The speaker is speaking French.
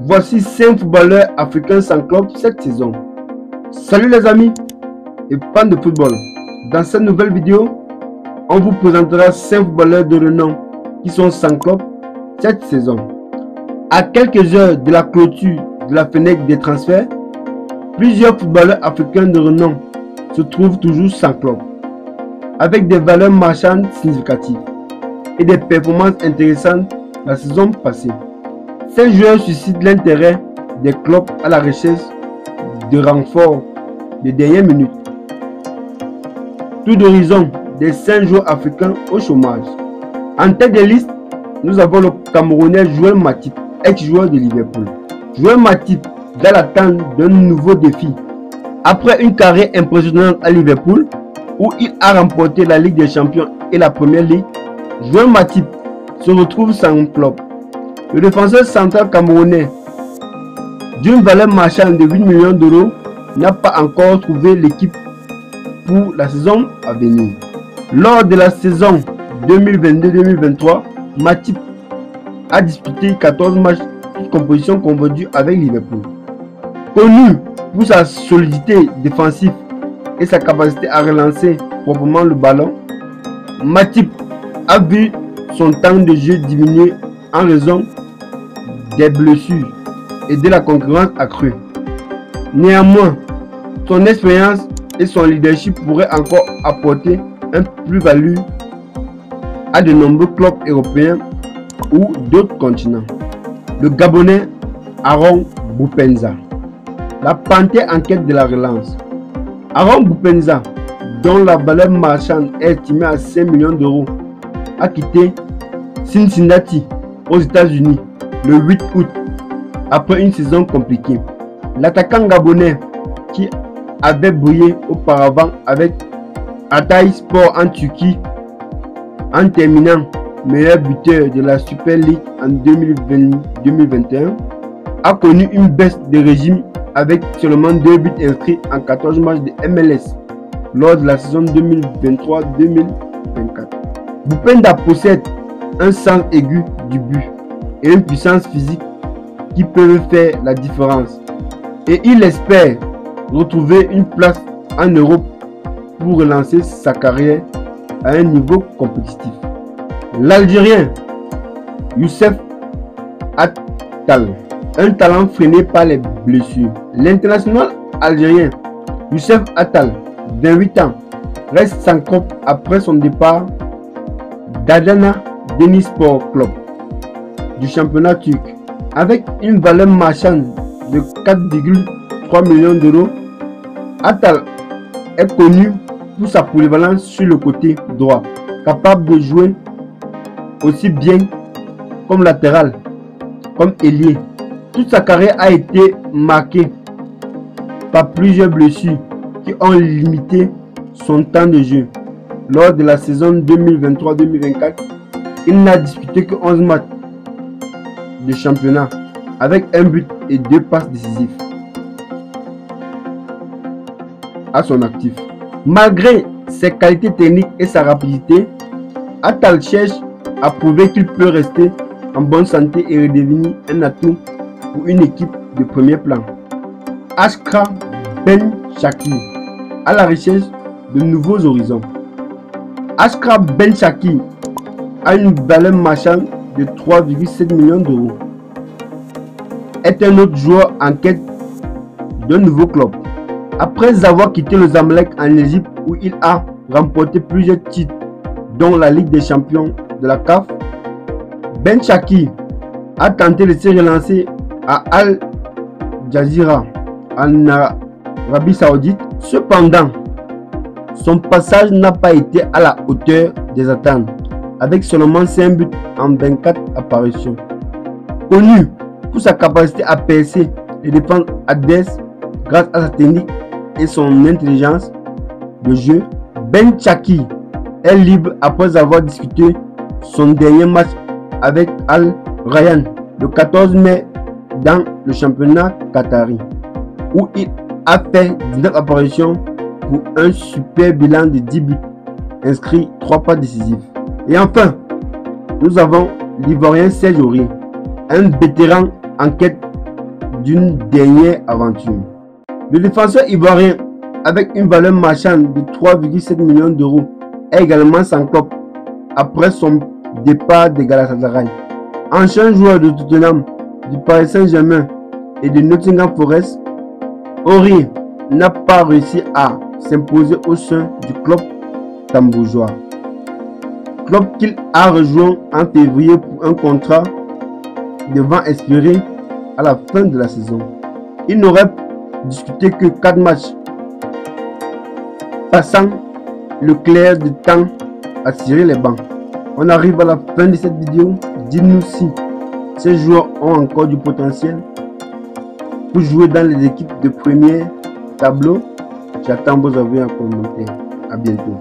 Voici 5 footballeurs africains sans club cette saison. Salut les amis et fans de football. Dans cette nouvelle vidéo, on vous présentera 5 footballeurs de renom qui sont sans club cette saison. À quelques heures de la clôture de la fenêtre des transferts, plusieurs footballeurs africains de renom se trouvent toujours sans club, avec des valeurs marchandes significatives et des performances intéressantes la saison passée. Ces joueurs suscitent l'intérêt des clubs à la recherche de renforts de dernière minute. Tour d'horizon des 5 joueurs africains au chômage. En tête de liste, nous avons le Camerounais Joël Matip, ex-joueur de Liverpool. Joël Matip dans l'attente d'un nouveau défi. Après une carrière impressionnante à Liverpool, où il a remporté la Ligue des Champions et la Première Ligue, Joël Matip se retrouve sans club. Le défenseur central camerounais, d'une valeur marchande de 8 millions d'euros, n'a pas encore trouvé l'équipe pour la saison à venir. Lors de la saison 2022-2023, Matip a disputé 14 matchs de composition confondue avec Liverpool. Connu pour sa solidité défensive et sa capacité à relancer proprement le ballon, Matip a vu son temps de jeu diminuer en raison des blessures et de la concurrence accrue. Néanmoins, son expérience et son leadership pourraient encore apporter un plus-value à de nombreux clubs européens ou d'autres continents. Le Gabonais Aaron Boupendza, la panthère en quête de la relance. Aaron Boupendza, dont la valeur marchande est estimée à 5 millions d'euros, a quitté Cincinnati aux États-Unis le 8 août après une saison compliquée. L'attaquant gabonais, qui avait brillé auparavant avec Hatay Sport en Turquie en terminant meilleur buteur de la Super League en 2020-2021, a connu une baisse de régime avec seulement 2 buts inscrits en 14 matchs de MLS lors de la saison 2023-2024. Boupenda possède un sens aigu du but et une puissance physique qui peuvent faire la différence, et il espère retrouver une place en Europe pour relancer sa carrière à un niveau compétitif. L'Algérien Youssef Attal, un talent freiné par les blessures. L'international algérien Youssef Attal, 28 ans, reste sans club après son départ d'Adana Demirspor Club du championnat turc. Avec une valeur marchande de 4,3 millions d'euros, Attal est connu pour sa polyvalence sur le côté droit, capable de jouer aussi bien comme latéral, comme ailier. Toute sa carrière a été marquée par plusieurs blessures qui ont limité son temps de jeu. Lors de la saison 2023-2024, il n'a disputé que 11 matchs de championnat avec un but et 2 passes décisives à son actif. Malgré ses qualités techniques et sa rapidité, Attal cherche à prouver qu'il peut rester en bonne santé et redevenir un atout pour une équipe de premier plan. Ashraf Ben Shakir, à la recherche de nouveaux horizons. Ashraf Ben Shakir a une valeur marchande de 3,7 millions d'euros. Est un autre joueur en quête d'un nouveau club. Après avoir quitté le Zamalek en Égypte où il a remporté plusieurs titres dont la Ligue des Champions de la CAF, Ben Shakir a tenté de se relancer à Al Jazeera en Arabie Saoudite. Cependant, son passage n'a pas été à la hauteur des attentes, avec seulement 5 buts en 24 apparitions. Connu pour sa capacité à percer et défendre adverses grâce à sa technique et son intelligence de jeu, Ben Shakir est libre après avoir disputé son dernier match avec Al Rayyan le 14 mai dans le championnat qatari, où il a fait 19 apparitions pour un super bilan de 10 buts inscrits, 3 passes décisives. Et enfin, nous avons l'Ivoirien Serge Aurier, un vétéran en quête d'une dernière aventure. Le défenseur ivoirien, avec une valeur marchande de 3,7 millions d'euros, est également sans club après son départ de Galatasaray. Ancien joueur de Tottenham, du Paris Saint-Germain et de Nottingham Forest, Aurier n'a pas réussi à s'imposer au sein du club tambourgeois. Club qu'il a rejoint en février pour un contrat devant expirer à la fin de la saison. Il n'aurait discuté que 4 matchs, passant le clair de temps à tirer les bancs. On arrive à la fin de cette vidéo. Dites-nous si ces joueurs ont encore du potentiel pour jouer dans les équipes de premier tableau. J'attends vos avis en commentaire. À bientôt.